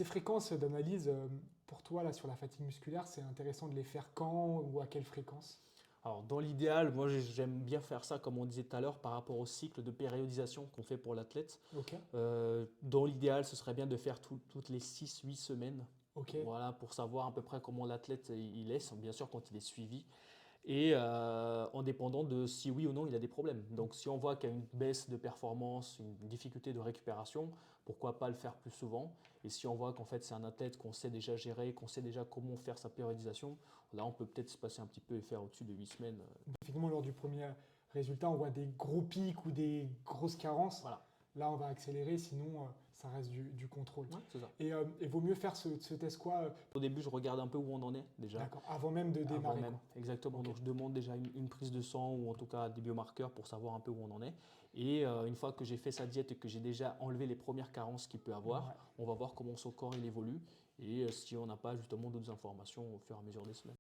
Ces fréquences d'analyse, pour toi, là, sur la fatigue musculaire, c'est intéressant de les faire quand ou à quelle fréquence? Alors, dans l'idéal, moi j'aime bien faire ça, comme on disait tout à l'heure, par rapport au cycle de périodisation qu'on fait pour l'athlète. Ok, Dans l'idéal, ce serait bien de faire toutes les 6 8 semaines. ok. Voilà, pour savoir à peu près comment l'athlète il est, bien sûr quand il est suivi, et en dépendant de si oui ou non il a des problèmes. Donc si on voit qu'il y a une baisse de performance, une difficulté de récupération, pourquoi pas le faire plus souvent. Et si on voit qu'en fait c'est un athlète qu'on sait déjà gérer, qu'on sait déjà comment faire sa périodisation, là on peut peut-être se passer un petit peu et faire au-dessus de 8 semaines. Effectivement, lors du premier résultat, on voit des gros pics ou des grosses carences. Voilà, Là, on va accélérer, sinon ça reste du contrôle. ouais, c'est ça. Et vaut mieux faire ce test quoi, Au début, je regarde un peu où on en est déjà. d'accord, avant même de Avant démarrer, même, quoi. exactement. Ok. Donc je demande déjà une prise de sang ou en tout cas des biomarqueurs pour savoir un peu où on en est. Et une fois que j'ai fait sa diète et que j'ai déjà enlevé les premières carences qu'il peut avoir, Ouais. on va voir comment son corps il évolue et si on n'a pas justement d'autres informations au fur et à mesure des semaines.